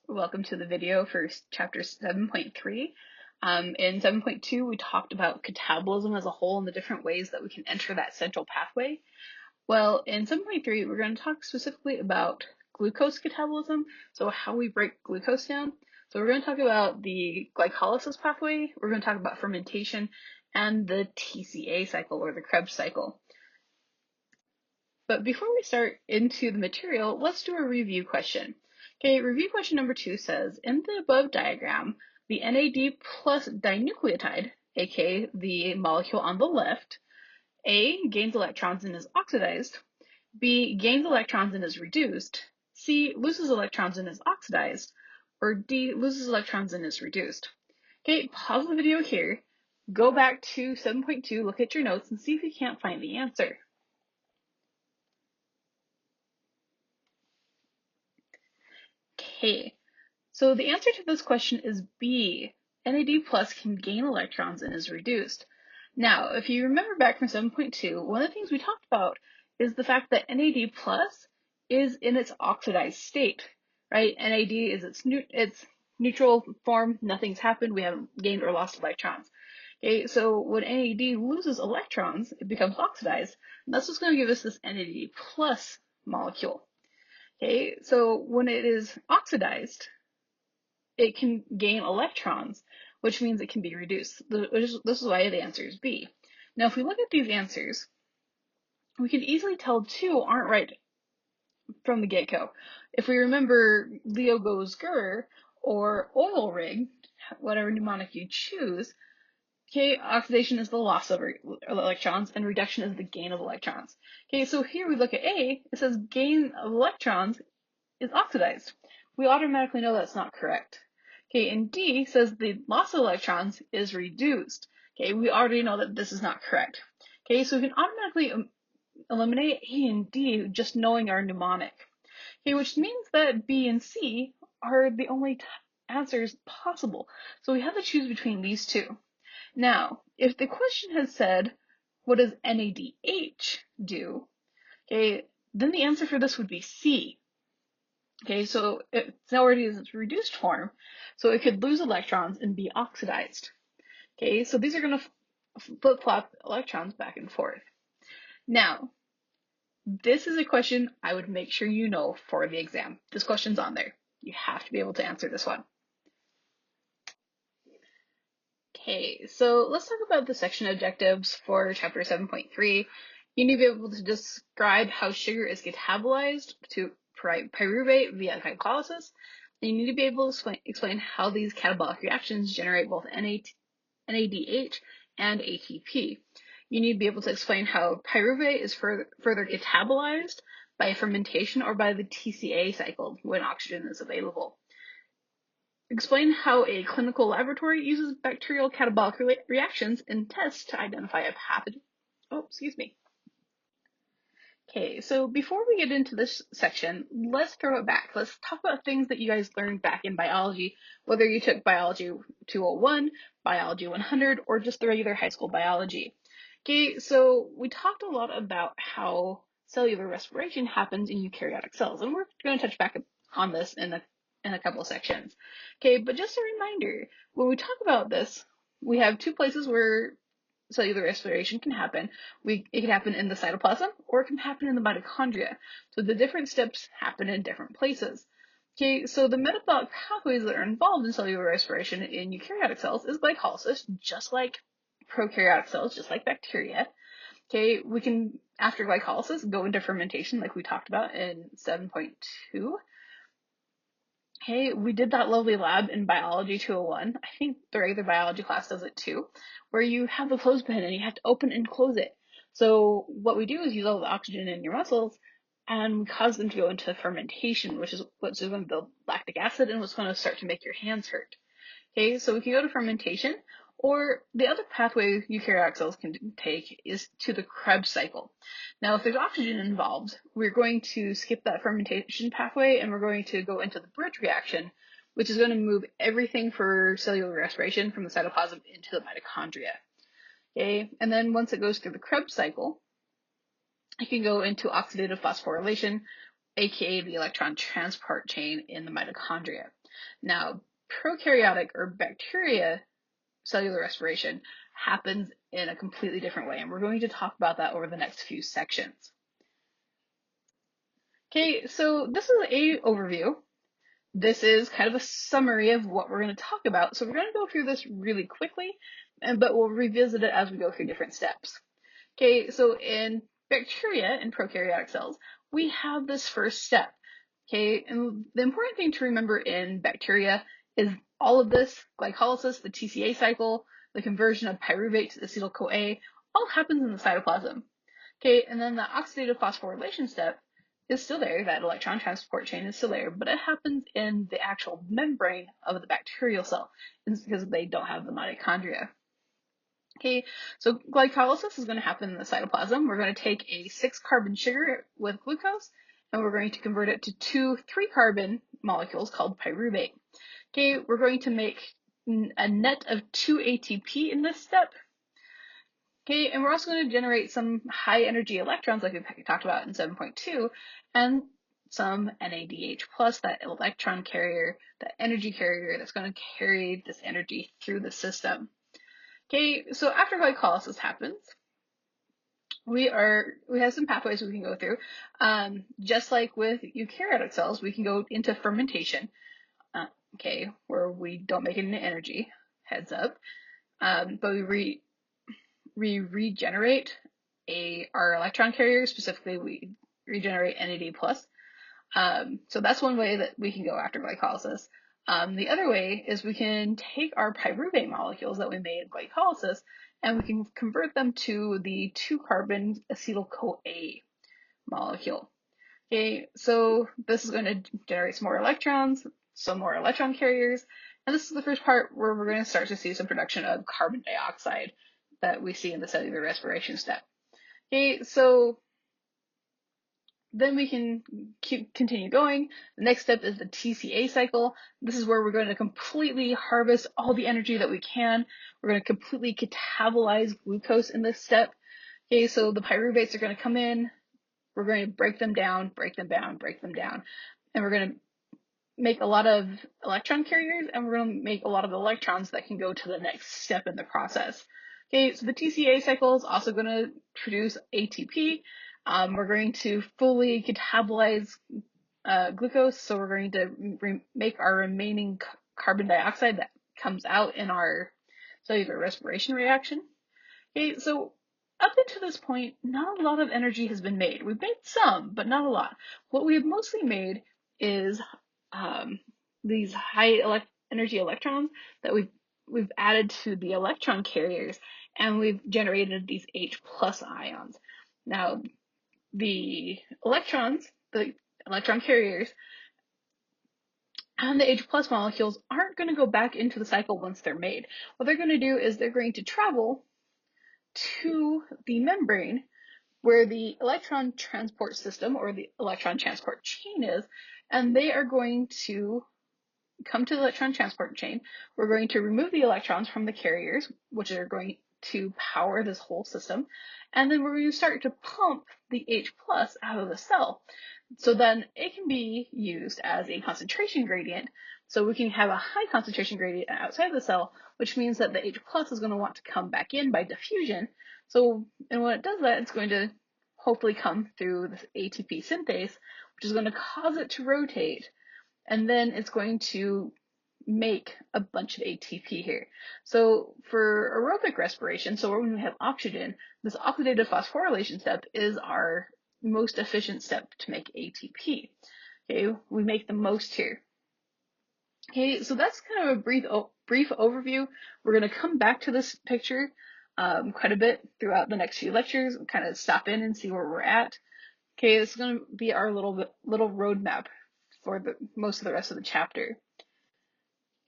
Welcome to the video for chapter 7.3. In 7.2, we talked about catabolism as a whole and the different ways that we can enter that central pathway. Well, in 7.3, we're going to talk specifically about glucose catabolism, so how we break glucose down. So we're going to talk about the glycolysis pathway, we're going to talk about fermentation, and the TCA cycle, or the Krebs cycle. But before we start into the material, let's do a review question. Okay, review question number 2 says, in the above diagram, the NAD plus dinucleotide, aka the molecule on the left, A, gains electrons and is oxidized, B, gains electrons and is reduced, C, loses electrons and is oxidized, or D, loses electrons and is reduced. Okay, pause the video here, go back to 7.2, look at your notes, and see if you can't find the answer. Okay, so the answer to this question is B. NAD plus can gain electrons and is reduced. Now, if you remember back from 7.2, one of the things we talked about is the fact that NAD plus is in its oxidized state, right? NAD is its neutral form, nothing's happened, we haven't gained or lost electrons. Okay, so when NAD loses electrons, it becomes oxidized, and that's what's going to give us this NAD plus molecule. Okay, so when it is oxidized, it can gain electrons, which means it can be reduced. This is why the answer is B. Now, if we look at these answers, we can easily tell two aren't right from the get-go. If we remember Leo goes grr or oil rig, whatever mnemonic you choose, okay, oxidation is the loss of electrons and reduction is the gain of electrons. Okay, so here we look at A, it says gain of electrons is oxidized. We automatically know that's not correct. Okay, and D says the loss of electrons is reduced. Okay, we already know that this is not correct. Okay, so we can automatically eliminate A and D just knowing our mnemonic. Okay, which means that B and C are the only answers possible. So we have to choose between these two. Now, if the question had said, what does NADH do? Okay, then the answer for this would be C. Okay, so it's already in its reduced form, so it could lose electrons and be oxidized. Okay, so these are going to flip-flop electrons back and forth. Now, this is a question I would make sure you know for the exam. This question's on there. You have to be able to answer this one. Okay, so let's talk about the section objectives for chapter 7.3. You need to be able to describe how sugar is catabolized to pyruvate via glycolysis. And you need to be able to explain how these catabolic reactions generate both NADH and ATP. You need to be able to explain how pyruvate is further catabolized by fermentation or by the TCA cycle when oxygen is available. Explain how a clinical laboratory uses bacterial catabolic reactions in tests to identify a pathogen. Oh, excuse me. Okay, so before we get into this section, let's throw it back. Let's talk about things that you guys learned back in biology, whether you took biology 201, biology 100, or just the regular high school biology. Okay, so we talked a lot about how cellular respiration happens in eukaryotic cells, and we're going to touch back on this in a couple of sections. Okay, but just a reminder, when we talk about this, we have two places where cellular respiration can happen. It can happen in the cytoplasm or it can happen in the mitochondria. So the different steps happen in different places. Okay, so the metabolic pathways that are involved in cellular respiration in eukaryotic cells is glycolysis, just like prokaryotic cells, just like bacteria. Okay, we can, after glycolysis, go into fermentation like we talked about in 7.2. Hey, we did that lovely lab in Biology 201. I think the regular biology class does it too, where you have the clothespin and you have to open and close it. So what we do is use all the oxygen in your muscles and we cause them to go into fermentation, which is what's going to build lactic acid and what's going to start to make your hands hurt. Okay, so we can go to fermentation, or the other pathway eukaryotic cells can take is to the Krebs cycle. Now, if there's oxygen involved, we're going to skip that fermentation pathway and we're going to go into the bridge reaction, which is going to move everything for cellular respiration from the cytoplasm into the mitochondria. Okay, and then once it goes through the Krebs cycle, it can go into oxidative phosphorylation, aka the electron transport chain in the mitochondria. Now, prokaryotic or bacteria cellular respiration happens in a completely different way, and we're going to talk about that over the next few sections. Okay, so this is a overview. This is kind of a summary of what we're going to talk about. So we're going to go through this really quickly, but we'll revisit it as we go through different steps. Okay, so in bacteria and prokaryotic cells, we have this first step. Okay, and the important thing to remember in bacteria is all of this, glycolysis, the TCA cycle, the conversion of pyruvate to acetyl-CoA, all happens in the cytoplasm. Okay, and then the oxidative phosphorylation step is still there, that electron transport chain is still there, but it happens in the actual membrane of the bacterial cell, because they don't have the mitochondria. Okay, so glycolysis is going to happen in the cytoplasm. We're going to take a 6-carbon sugar with glucose, and we're going to convert it to 2 3-carbon molecules called pyruvate. Okay, we're going to make a net of 2 ATP in this step. Okay, and we're also going to generate some high energy electrons like we talked about in 7.2, and some NADH+, that electron carrier, that energy carrier that's going to carry this energy through the system. Okay, so after glycolysis happens, we have some pathways we can go through. Just like with eukaryotic cells, we can go into fermentation, okay, where we don't make any energy, heads up, but we regenerate our electron carrier, specifically we regenerate NAD+. So that's one way that we can go after glycolysis. The other way is we can take our pyruvate molecules that we made in glycolysis and we can convert them to the 2-carbon acetyl-CoA molecule. Okay, so this is going to generate some more electrons, some more electron carriers, and this is the first part where we're going to start to see some production of carbon dioxide that we see in the cellular respiration step. Okay, so then we can continue going. The next step is the TCA cycle. This is where we're going to completely harvest all the energy that we can. We're going to completely catabolize glucose in this step. Okay, so the pyruvates are going to come in. We're going to break them down, and we're going to make a lot of electron carriers, and we're going to make a lot of electrons that can go to the next step in the process. Okay, so the TCA cycle is also going to produce ATP. We're going to fully catabolize glucose, so we're going to make our remaining carbon dioxide that comes out in our cellular respiration reaction. Okay, so up until this point, not a lot of energy has been made. We've made some, but not a lot. What we have mostly made is these high energy electrons that we've added to the electron carriers, and we've generated these H+ ions. Now, the electron carriers, and the H+ molecules aren't going to go back into the cycle once they're made. What they're going to do is they're going to travel to the membrane where the electron transport system or the electron transport chain is, and they are going to come to the electron transport chain. We're going to remove the electrons from the carriers, which are going to power this whole system, and then we're going to start to pump the H+ out of the cell. So then it can be used as a concentration gradient. So we can have a high concentration gradient outside the cell, which means that the H+ is going to want to come back in by diffusion. So, and when it does that, it's going to hopefully come through this ATP synthase, which is going to cause it to rotate, and then it's going to make a bunch of ATP here. So for aerobic respiration, so when we have oxygen, this oxidative phosphorylation step is our most efficient step to make ATP. Okay, we make the most here. Okay, so that's kind of a brief overview. We're going to come back to this picture quite a bit throughout the next few lectures, kind of stop in and see where we're at. Okay, this is going to be our little roadmap for most of the rest of the chapter.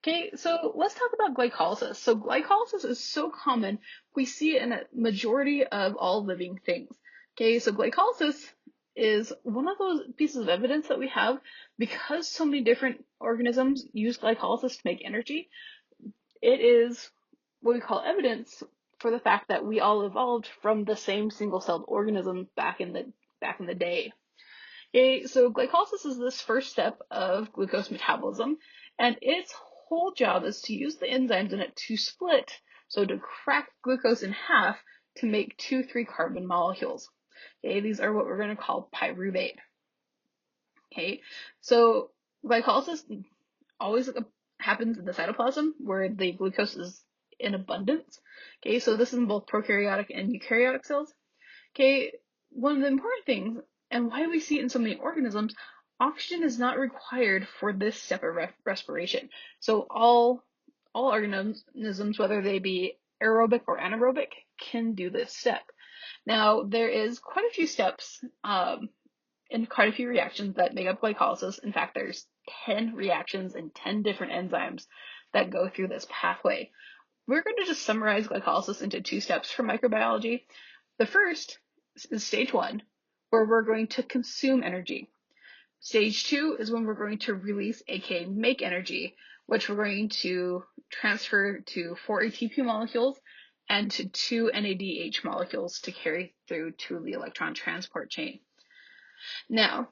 Okay, so let's talk about glycolysis. So glycolysis is so common, we see it in a majority of all living things. Okay, so glycolysis is one of those pieces of evidence that we have because so many different organisms use glycolysis to make energy. It is what we call evidence for the fact that we all evolved from the same single-celled organism back in the day. Okay, so glycolysis is this first step of glucose metabolism, and its whole job is to use the enzymes in it to split, so to crack glucose in half to make two 3-carbon molecules. Okay, these are what we're going to call pyruvate. Okay, so glycolysis always happens in the cytoplasm where the glucose is in abundance. Okay, so this is in both prokaryotic and eukaryotic cells. Okay, one of the important things, and why we see it in so many organisms, oxygen is not required for this step of respiration. So all organisms, whether they be aerobic or anaerobic, can do this step. Now, there is quite a few steps and quite a few reactions that make up glycolysis. In fact, there's 10 reactions and 10 different enzymes that go through this pathway. We're going to just summarize glycolysis into 2 steps for microbiology. The first is stage 1, where we're going to consume energy. Stage 2 is when we're going to release, aka make energy, which we're going to transfer to 4 ATP molecules and to 2 NADH molecules to carry through to the electron transport chain. Now,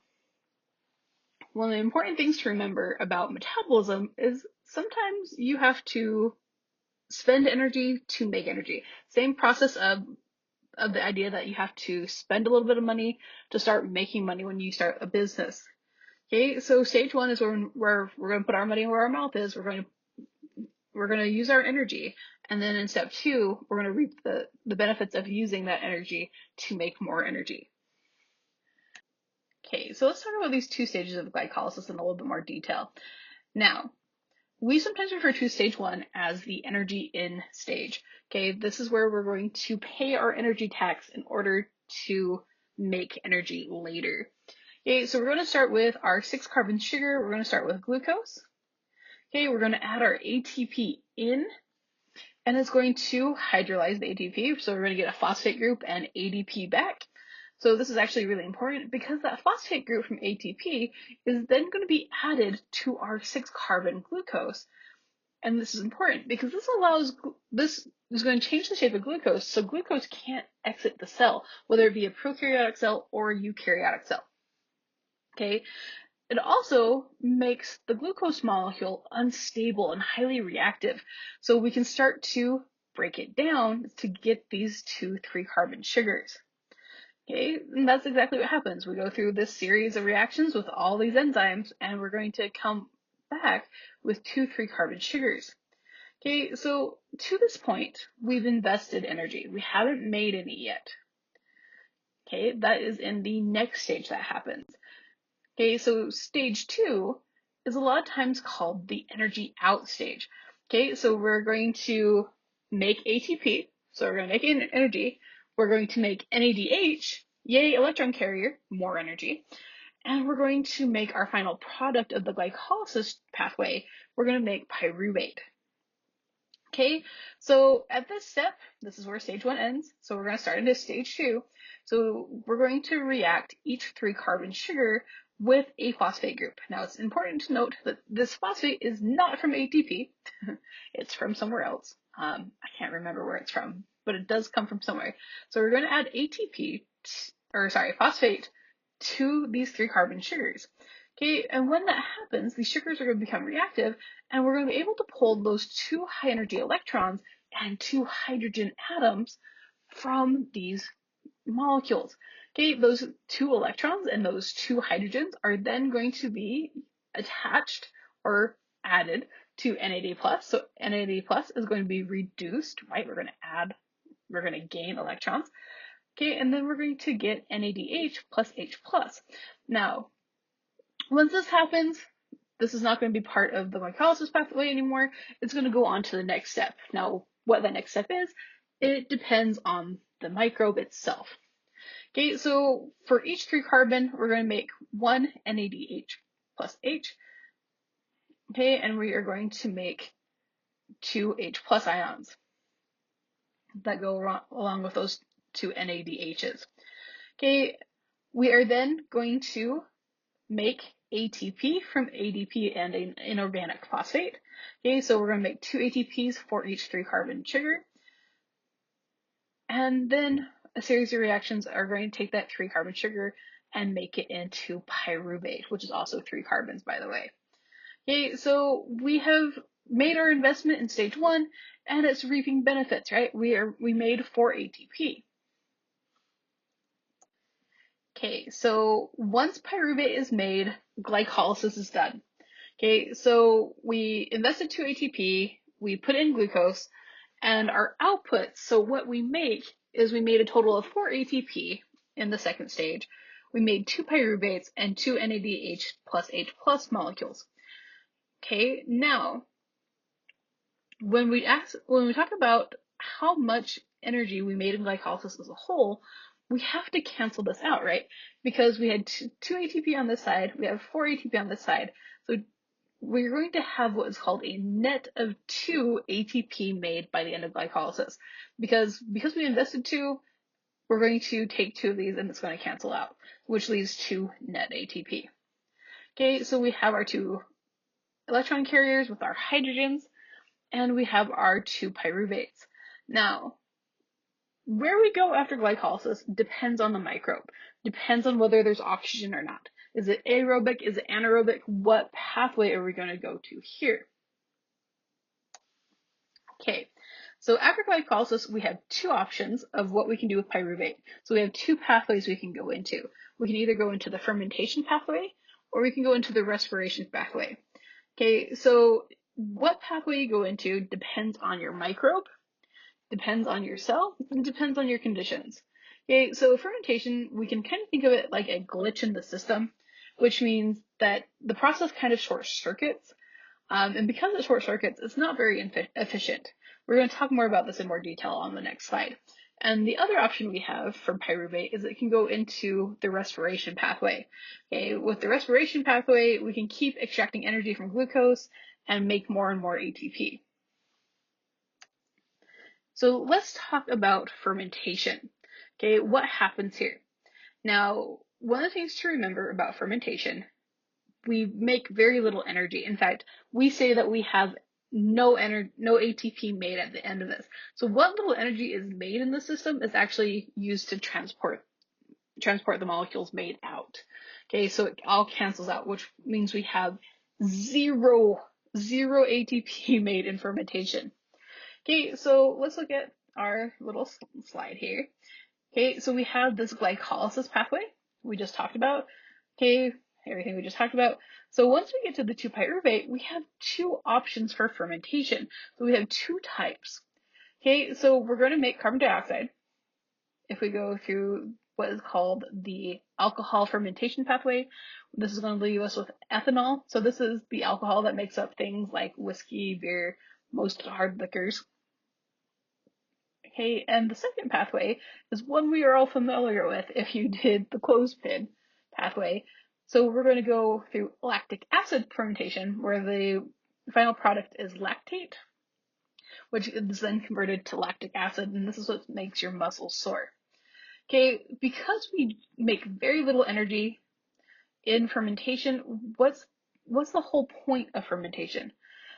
one of the important things to remember about metabolism is sometimes you have to spend energy to make energy. Same process of the idea that you have to spend a little bit of money to start making money when you start a business. Okay, so stage 1 is where we're going to put our money where our mouth is. We're going to use our energy, and then in step 2, we're going to reap the benefits of using that energy to make more energy. Okay, so let's talk about these 2 stages of glycolysis in a little bit more detail. Now, we sometimes refer to stage 1 as the energy in stage. Okay, this is where we're going to pay our energy tax in order to make energy later. Okay, so we're going to start with our 6-carbon sugar. We're going to start with glucose. Okay, we're going to add our ATP in, and it's going to hydrolyze the ATP. So we're going to get a phosphate group and ADP back. So this is actually really important because that phosphate group from ATP is then going to be added to our 6-carbon glucose. And this is important because this is going to change the shape of glucose, so glucose can't exit the cell, whether it be a prokaryotic cell or a eukaryotic cell. Okay, it also makes the glucose molecule unstable and highly reactive, so we can start to break it down to get these 2 3-carbon sugars. Okay, and that's exactly what happens. We go through this series of reactions with all these enzymes, and we're going to come back with 2 3-carbon sugars. Okay, so to this point, we've invested energy. We haven't made any yet. Okay, that is in the next stage that happens. Okay, so stage 2 is a lot of times called the energy out stage. Okay, so we're going to make ATP, so we're going to make energy. We're going to make NADH, yay, electron carrier, more energy. And we're going to make our final product of the glycolysis pathway. We're going to make pyruvate. Okay, so at this step, this is where stage 1 ends. So we're going to start into stage 2. So we're going to react each 3-carbon sugar with a phosphate group. Now it's important to note that this phosphate is not from ATP. It's from somewhere else. I can't remember where it's from, but it does come from somewhere. So we're going to add phosphate to these 3-carbon sugars. Okay, and when that happens, these sugars are going to become reactive, and we're going to be able to pull those 2 high energy electrons and 2 hydrogen atoms from these molecules. Okay, those 2 electrons and those 2 hydrogens are then going to be attached or added to NAD+. So NAD+ is going to be reduced, right? We're going to gain electrons. Okay, and then we're going to get NADH plus H+. Now, once this happens, this is not going to be part of the glycolysis pathway anymore. It's going to go on to the next step. Now, what that next step is, it depends on the microbe itself. Okay, so for each 3-carbon, we're going to make 1 NADH plus H. Okay, and we are going to make 2 H plus ions that go along with those 2 NADHs. Okay, we are then going to make ATP from ADP and an inorganic phosphate. Okay, so we're going to make 2 ATPs for each 3-carbon sugar. And then a series of reactions are going to take that 3-carbon sugar and make it into pyruvate, which is also 3 carbons, by the way. Okay, so we have made our investment in stage 1 and it's reaping benefits, right? We made 4 ATP. Okay, so once pyruvate is made, glycolysis is done. Okay, so we invested 2 ATP, we put in glucose, and our output, so what we make is we made a total of 4 ATP in the second stage. We made 2 pyruvates and 2 NADH plus H plus molecules. Okay, now when we talk about how much energy we made in glycolysis as a whole, we have to cancel this out, right? Because we had 2 ATP on this side, we have 4 ATP on this side. So we're going to have what is called a net of 2 ATP made by the end of glycolysis. Because we invested 2, we're going to take 2 of these and it's going to cancel out, which leaves 2 net ATP. Okay, so we have our 2 electron carriers with our hydrogens, and we have our 2 pyruvates. Now, where we go after glycolysis depends on the microbe, depends on whether there's oxygen or not. Is it aerobic? Is it anaerobic? What pathway are we going to go to here? Okay, so after glycolysis, we have 2 options of what we can do with pyruvate. So we have 2 pathways we can go into. We can either go into the fermentation pathway, or we can go into the respiration pathway. Okay, so what pathway you go into depends on your microbe, depends on your cell, and depends on your conditions. Okay, so fermentation, we can kind of think of it like a glitch in the system, which means that the process kind of short circuits. And because it short circuits, it's not very efficient. We're going to talk more about this in more detail on the next slide. And the other option we have for pyruvate is it can go into the respiration pathway. Okay, with the respiration pathway, we can keep extracting energy from glucose and make more and more ATP. So let's talk about fermentation. Okay, what happens here? Now, one of the things to remember about fermentation, we make very little energy. In fact, we say that we have no ATP made at the end of this. So what little energy is made in the system is actually used to transport the molecules made out. Okay, so it all cancels out, which means we have zero ATP made in fermentation. Okay, so let's look at our little slide here. Okay, so we have this glycolysis pathway we just talked about. Okay, everything we just talked about. So once we get to the 2-pyruvate, we have 2 options for fermentation. So we have 2 types. Okay, so we're going to make carbon dioxide if we go through what is called the alcohol fermentation pathway. This is going to leave us with ethanol. So this is the alcohol that makes up things like whiskey, beer, most hard liquors. Okay, and the second pathway is one we are all familiar with if you did the clothespin pathway. So we're going to go through lactic acid fermentation, where the final product is lactate, which is then converted to lactic acid, and this is what makes your muscles sore. Okay, because we make very little energy in fermentation, what's the whole point of fermentation?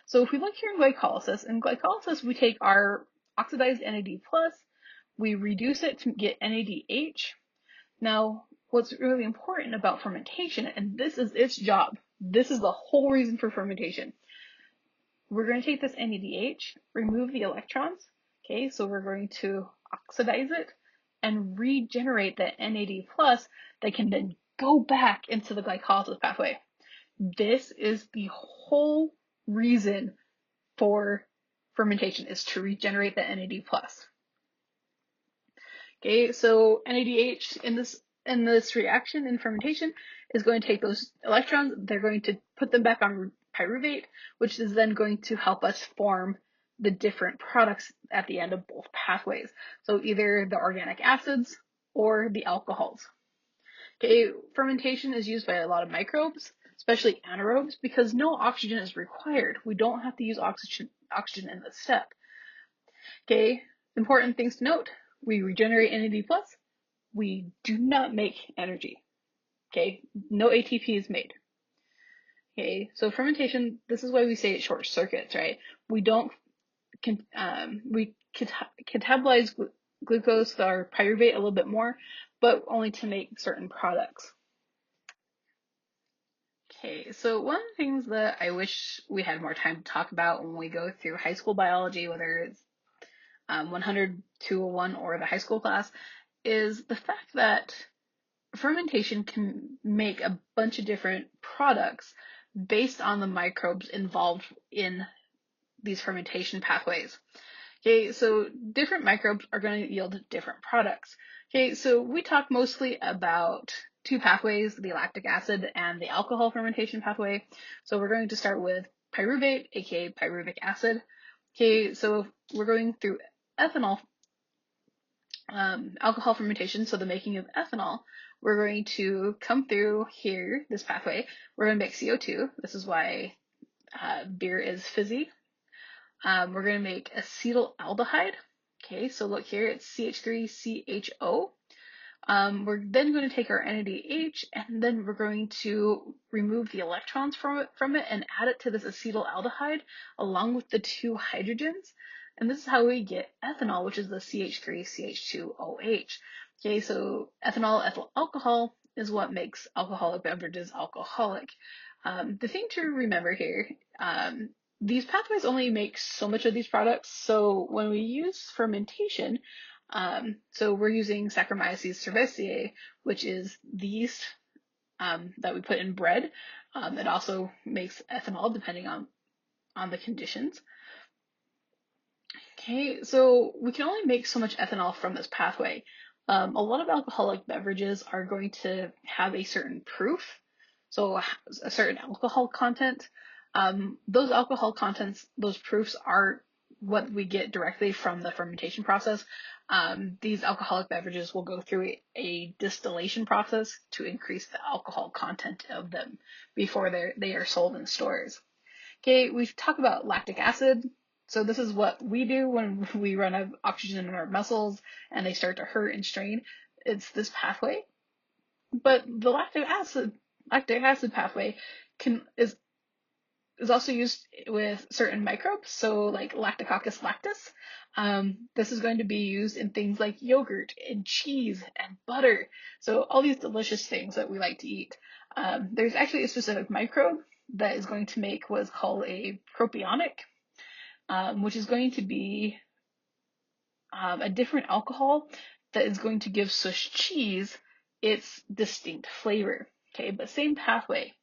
So if we look here in glycolysis, we take our oxidized NAD+, we reduce it to get NADH. Now, what's really important about fermentation, and this is its job, this is the whole reason for fermentation. We're going to take this NADH, remove the electrons, okay, so we're going to oxidize it and regenerate the NAD+ that can then go back into the glycolysis pathway. This is the whole reason for fermentation, is to regenerate the NAD+. Okay, so NADH in this reaction in fermentation is going to take those electrons, they're going to put them back on pyruvate, which is then going to help us form the different products at the end of both pathways. So either the organic acids or the alcohols. Okay, fermentation is used by a lot of microbes, especially anaerobes, because no oxygen is required. We don't have to use oxygen in this step. Okay, important things to note. We regenerate NAD+, we do not make energy. Okay, no ATP is made. Okay, so fermentation, this is why we say it short circuits, right? We don't, we catabolize glucose or pyruvate a little bit more, but only to make certain products. Okay, so one of the things that I wish we had more time to talk about when we go through high school biology, whether it's 100, 201, or the high school class, is the fact that fermentation can make a bunch of different products based on the microbes involved in these fermentation pathways. Okay, so different microbes are going to yield different products. Okay, so we talk mostly about two pathways, the lactic acid and the alcohol fermentation pathway. So we're going to start with pyruvate, aka pyruvic acid. Okay, so we're going through ethanol, alcohol fermentation, so the making of ethanol. We're going to come through here, this pathway. We're going to make CO2. This is why beer is fizzy. We're going to make acetaldehyde. Okay, so look here, it's CH3CHO. We're then going to take our NADH and then we're going to remove the electrons from it and add it to this acetaldehyde along with the two hydrogens. And this is how we get ethanol, which is the CH3CH2OH. Okay, so ethanol, ethyl alcohol is what makes alcoholic beverages alcoholic. The thing to remember here, these pathways only make so much of these products. So when we use fermentation, so we're using Saccharomyces cerevisiae, which is the yeast that we put in bread. It also makes ethanol depending on the conditions. Okay, so we can only make so much ethanol from this pathway. A lot of alcoholic beverages are going to have a certain proof, so a certain alcohol content. Those alcohol contents, those proofs are what we get directly from the fermentation process. These alcoholic beverages will go through a distillation process to increase the alcohol content of them before they are sold in stores. Okay, we've talked about lactic acid. So this is what we do when we run out of oxygen in our muscles and they start to hurt and strain. It's this pathway. But the lactic acid pathway is also used with certain microbes, so like Lactococcus lactis. This is going to be used in things like yogurt and cheese and butter. So all these delicious things that we like to eat. There's actually a specific microbe that is going to make what is called a propionic, which is going to be a different alcohol that is going to give Swiss cheese its distinct flavor. Okay, but same pathway.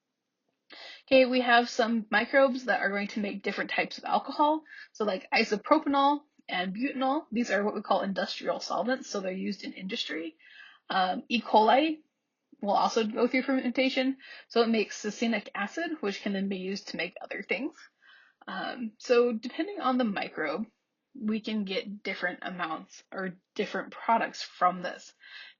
Okay, we have some microbes that are going to make different types of alcohol. So like isopropanol and butanol, these are what we call industrial solvents, so they're used in industry. E. coli will also go through fermentation, so it makes succinic acid, which can then be used to make other things. So depending on the microbe, we can get different amounts or different products from this.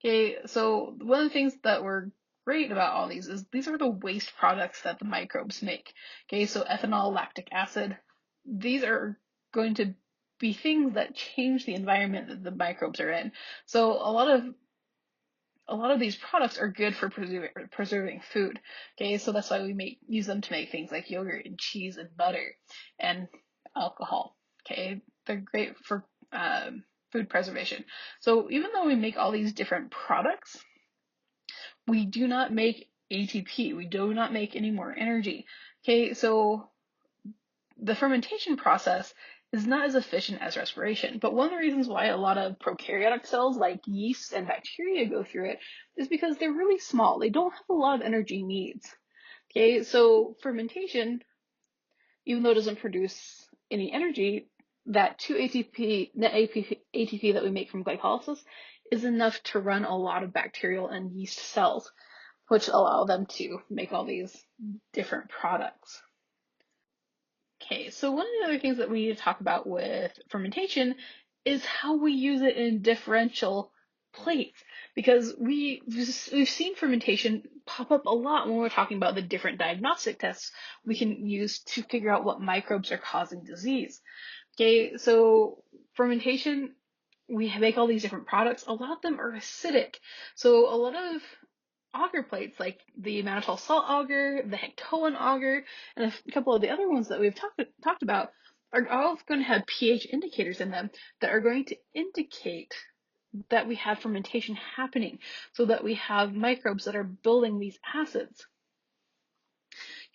Okay, so one of the things that were great about all these is these are the waste products that the microbes make. Okay, so ethanol, lactic acid, these are going to be things that change the environment that the microbes are in. So a lot of these products are good for preserving food. Okay, so that's why we use them to make things like yogurt and cheese and butter and alcohol. Okay, they're great for food preservation. So even though we make all these different products, we do not make ATP. We do not make any more energy. Okay, so the fermentation process is not as efficient as respiration. But one of the reasons why a lot of prokaryotic cells like yeast and bacteria go through it is because they're really small. They don't have a lot of energy needs. Okay, so fermentation, even though it doesn't produce any energy, that 2 ATP, net ATP that we make from glycolysis is enough to run a lot of bacterial and yeast cells, which allow them to make all these different products. Okay, so one of the other things that we need to talk about with fermentation is how we use it in differential plates, because we've seen fermentation pop up a lot when we're talking about the different diagnostic tests we can use to figure out what microbes are causing disease. Okay, so fermentation, we make all these different products. A lot of them are acidic, so a lot of agar plates like the mannitol salt agar, the Hectoan agar, and a couple of the other ones that we've talked about are all going to have pH indicators in them that are going to indicate that we have fermentation happening, so that we have microbes that are building these acids.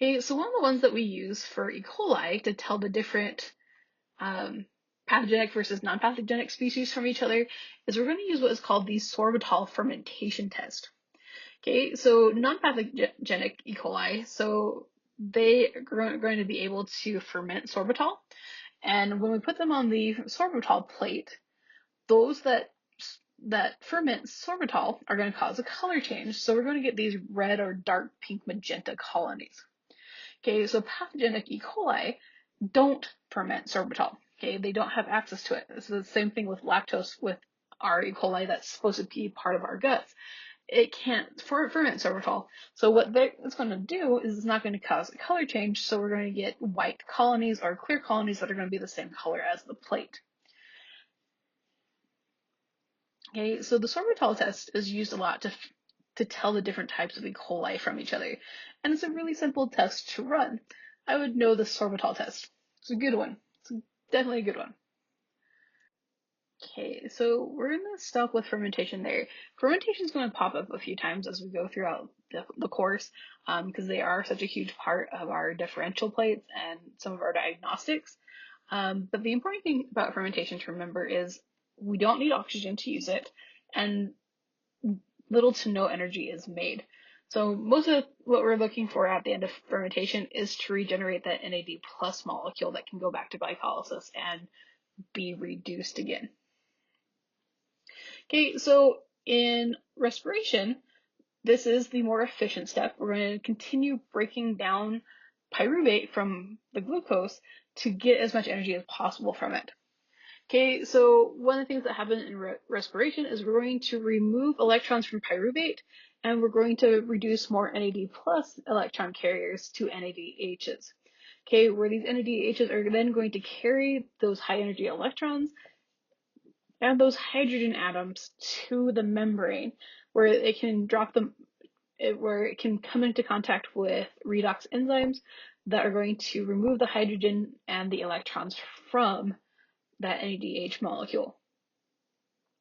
Okay, so one of the ones that we use for E. coli to tell the different pathogenic versus non-pathogenic species from each other is we're going to use what is called the sorbitol fermentation test. Okay, so non-pathogenic E. coli, so they are going to be able to ferment sorbitol, and when we put them on the sorbitol plate, those that ferment sorbitol are going to cause a color change. So we're going to get these red or dark pink magenta colonies. Okay, so pathogenic E. coli don't ferment sorbitol. Okay, they don't have access to it. This is the same thing with lactose with our E. coli that's supposed to be part of our guts. It can't ferment sorbitol. So what it's going to do is it's not going to cause a color change. So we're going to get white colonies or clear colonies that are going to be the same color as the plate. Okay, so the sorbitol test is used a lot to tell the different types of E. coli from each other, and it's a really simple test to run. I would know the sorbitol test. It's a good one. It's definitely a good one. Okay, so we're going to stop with fermentation there. Fermentation is going to pop up a few times as we go throughout the course because they are such a huge part of our differential plates and some of our diagnostics. But the important thing about fermentation to remember is we don't need oxygen to use it, and little to no energy is made. So most of what we're looking for at the end of fermentation is to regenerate that NAD plus molecule that can go back to glycolysis and be reduced again. Okay, so in respiration, this is the more efficient step. We're going to continue breaking down pyruvate from the glucose to get as much energy as possible from it. Okay, so one of the things that happen in respiration is we're going to remove electrons from pyruvate, and we're going to reduce more NAD plus electron carriers to NADHs. Okay, where these NADHs are then going to carry those high energy electrons and those hydrogen atoms to the membrane, where it can drop them, where it can come into contact with redox enzymes that are going to remove the hydrogen and the electrons from that NADH molecule.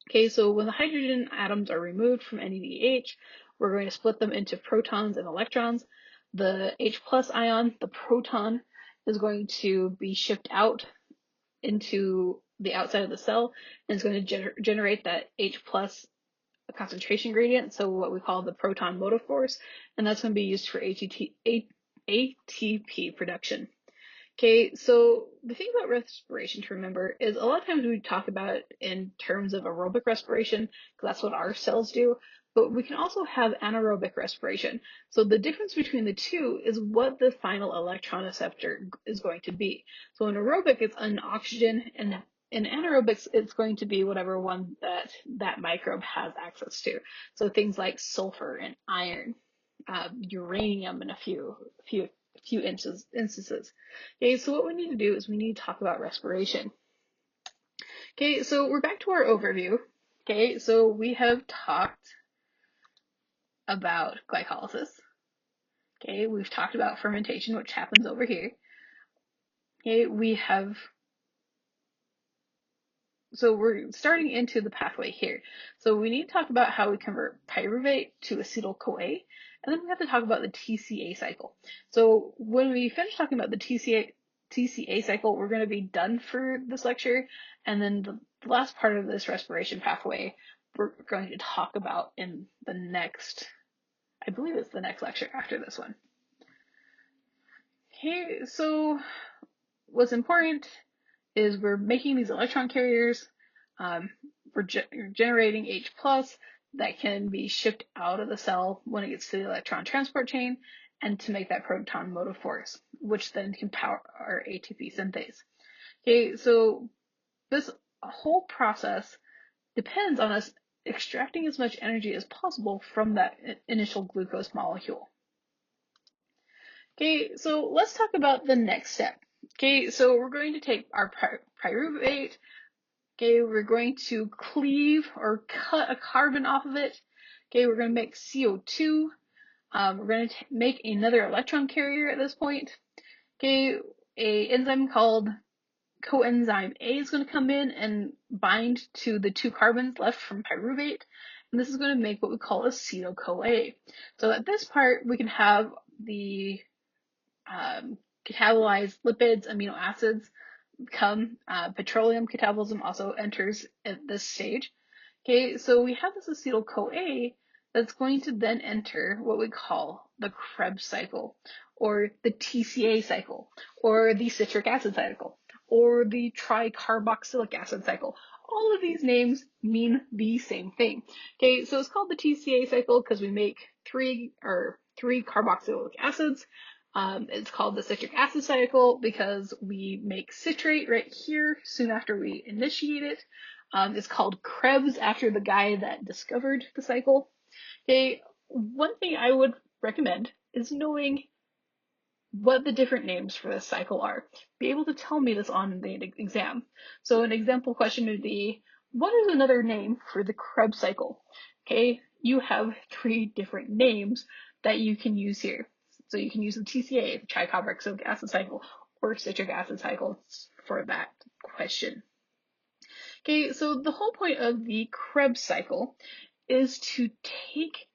Okay, so when the hydrogen atoms are removed from NADH, we're going to split them into protons and electrons. The H plus ion, the proton, is going to be shipped out into the outside of the cell, and it's going to generate that H plus concentration gradient, so what we call the proton motive force, and that's going to be used for ATP production. Okay, so the thing about respiration to remember is a lot of times we talk about it in terms of aerobic respiration, because that's what our cells do, but we can also have anaerobic respiration. So the difference between the two is what the final electron acceptor is going to be. So in aerobic, it's an oxygen, and in anaerobics, it's going to be whatever one that microbe has access to. So things like sulfur and iron, uranium, and a few instances. Okay, so what we need to do is we need to talk about respiration. Okay, so we're back to our overview. Okay, so we have talked about glycolysis. Okay, we've talked about fermentation, which happens over here. Okay, so we're starting into the pathway here. So we need to talk about how we convert pyruvate to acetyl-CoA, and then we have to talk about the TCA cycle. So when we finish talking about the TCA cycle, we're going to be done for this lecture, and then the last part of this respiration pathway we're going to talk about in the next, I believe it's the next lecture after this one. Okay, so what's important is we're making these electron carriers, we're generating H plus that can be shipped out of the cell when it gets to the electron transport chain, and to make that proton motive force, which then can power our ATP synthase. Okay, so this whole process depends on us extracting as much energy as possible from that initial glucose molecule. Okay, so let's talk about the next step. Okay, so we're going to take our pyruvate. Okay, we're going to cleave or cut a carbon off of it. Okay, we're going to make CO2. We're going to make another electron carrier at this point. Okay, a enzyme called coenzyme A is going to come in and bind to the two carbons left from pyruvate, and this is going to make what we call acetyl-CoA. So at this part, we can have the catabolize lipids, amino acids come. Petroleum catabolism also enters at this stage. Okay, so we have this acetyl-CoA that's going to then enter what we call the Krebs cycle, or the TCA cycle, or the citric acid cycle, or the tricarboxylic acid cycle. All of these names mean the same thing. Okay, so it's called the TCA cycle because we make three carboxylic acids. It's called the citric acid cycle because we make citrate right here soon after we initiate it. It's called Krebs after the guy that discovered the cycle. Okay, one thing I would recommend is knowing what the different names for this cycle are. Be able to tell me this on the exam. So an example question would be, what is another name for the Krebs cycle? Okay, you have three different names that you can use here. So you can use the TCA, the tricarboxylic acid cycle, or citric acid cycle for that question. Okay, so the whole point of the Krebs cycle is to take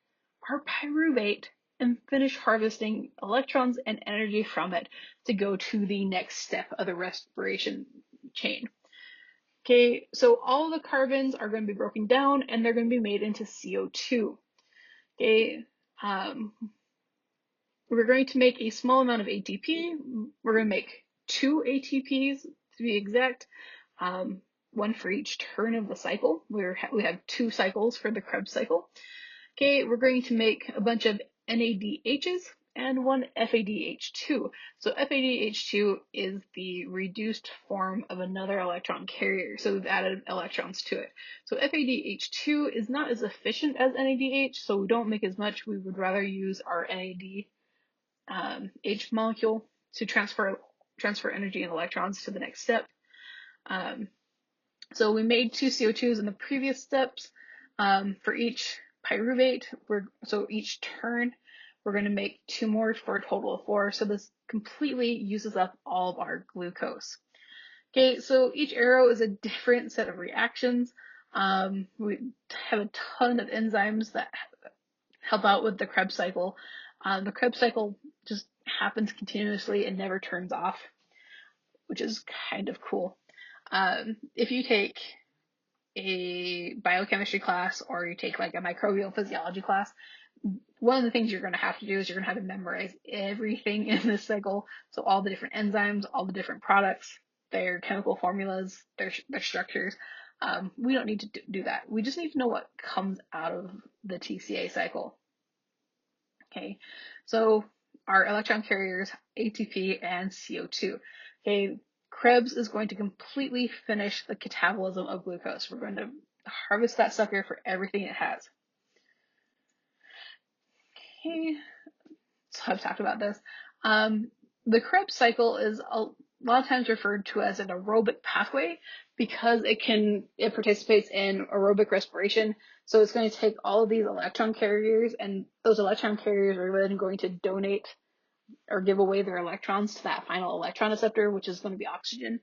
our pyruvate and finish harvesting electrons and energy from it to go to the next step of the respiration chain. Okay, so all the carbons are going to be broken down and they're going to be made into CO2. Okay, we're going to make a small amount of ATP. We're going to make 2 ATPs to be exact, one for each turn of the cycle. We have 2 cycles for the Krebs cycle. Okay, we're going to make a bunch of NADHs and 1 FADH2. So FADH2 is the reduced form of another electron carrier, so we've added electrons to it. So FADH2 is not as efficient as NADH, so we don't make as much. We would rather use our NADH molecule to transfer energy and electrons to the next step. So we made 2 CO2s in the previous steps. For each pyruvate, so each turn, we're going to make 2 more for a total of 4. So this completely uses up all of our glucose. Okay, so each arrow is a different set of reactions. We have a ton of enzymes that help out with the Krebs cycle. The Krebs cycle just happens continuously and never turns off, which is kind of cool. If you take a biochemistry class or you take like a microbial physiology class, one of the things you're going to have to do is you're going to have to memorize everything in this cycle. So all the different enzymes, all the different products, their chemical formulas, their structures. We don't need to do that. We just need to know what comes out of the TCA cycle. Okay, so our electron carriers, ATP and CO2. Okay, Krebs is going to completely finish the catabolism of glucose. We're going to harvest that sucker for everything it has. Okay, so I've talked about this. The Krebs cycle is a lot of times referred to as an aerobic pathway because it participates in aerobic respiration. So it's going to take all of these electron carriers, and those electron carriers are then going to donate or give away their electrons to that final electron acceptor, which is going to be oxygen.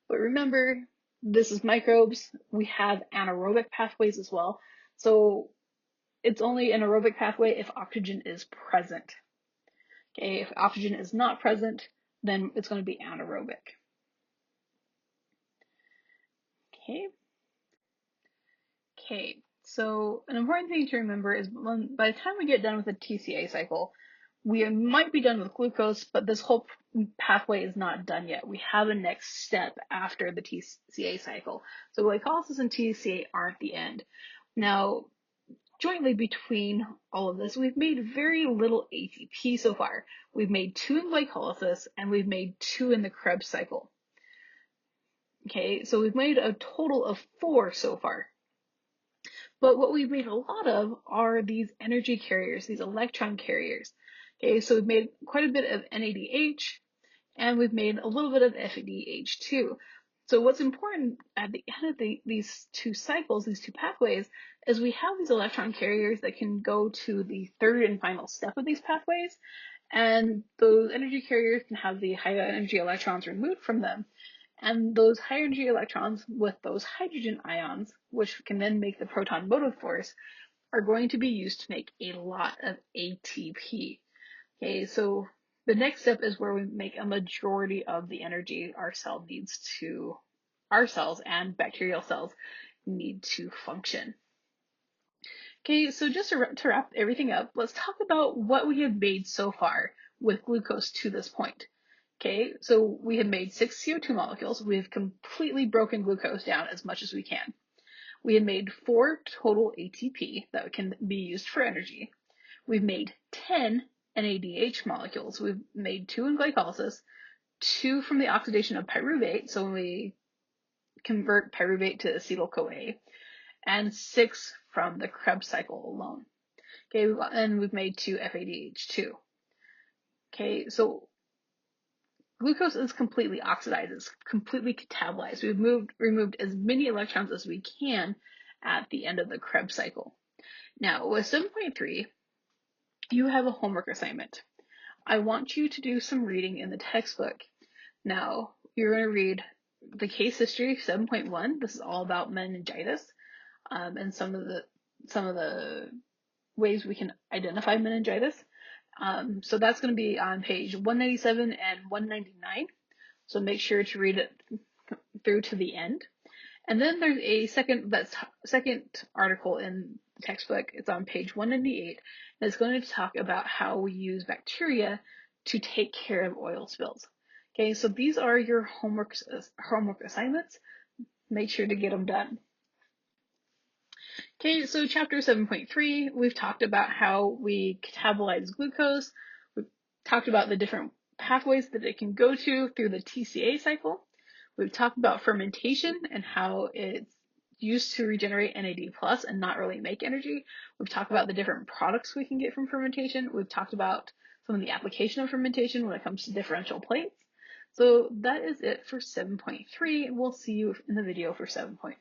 But remember, this is microbes. We have anaerobic pathways as well. So it's only an aerobic pathway if oxygen is present. Okay, if oxygen is not present, then it's going to be anaerobic. Okay, so an important thing to remember is by the time we get done with the TCA cycle, we might be done with glucose, but this whole pathway is not done yet. We have a next step after the TCA cycle. So glycolysis and TCA aren't the end. Now, jointly between all of this, we've made very little ATP so far. We've made 2 in glycolysis and we've made 2 in the Krebs cycle. Okay, so we've made a total of 4 so far. But what we've made a lot of are these energy carriers, these electron carriers. Okay, so we've made quite a bit of NADH and we've made a little bit of FADH2. So what's important at the end of these 2 cycles, these 2 pathways, is we have these electron carriers that can go to the third and final step of these pathways. And those energy carriers can have the high energy electrons removed from them. And those high energy electrons with those hydrogen ions, which can then make the proton motive force, are going to be used to make a lot of ATP. Okay, so The next step is where we make a majority of the energy our cells and bacterial cells need to function. Okay, so just to wrap everything up, let's talk about what we have made so far with glucose to this point. Okay, so we have made 6 CO2 molecules. We have completely broken glucose down as much as we can. We have made 4 total ATP that can be used for energy. We've made 10 NADH molecules. We've made 2 in glycolysis, 2 from the oxidation of pyruvate, so when we convert pyruvate to acetyl-CoA, and 6 from the Krebs cycle alone. Okay, and we've made 2 FADH2. Okay, so glucose is completely oxidized, it's completely catabolized. We've removed as many electrons as we can at the end of the Krebs cycle. Now, with 7.3, you have a homework assignment. I want you to do some reading in the textbook. Now, you're going to read the case history 7.1. This is all about meningitis, and some of the ways we can identify meningitis. So that's going to be on page 197 and 199. So make sure to read it through to the end. And then there's a second article in the textbook. It's on page 198, and it's going to talk about how we use bacteria to take care of oil spills. Okay, so these are your homework assignments. Make sure to get them done. Okay, so chapter 7.3, we've talked about how we catabolize glucose. We've talked about the different pathways that it can go to through the TCA cycle. We've talked about fermentation and how it's used to regenerate NAD+ and not really make energy. We've talked about the different products we can get from fermentation. We've talked about some of the application of fermentation when it comes to differential plates. So that is it for 7.3. We'll see you in the video for 7.4.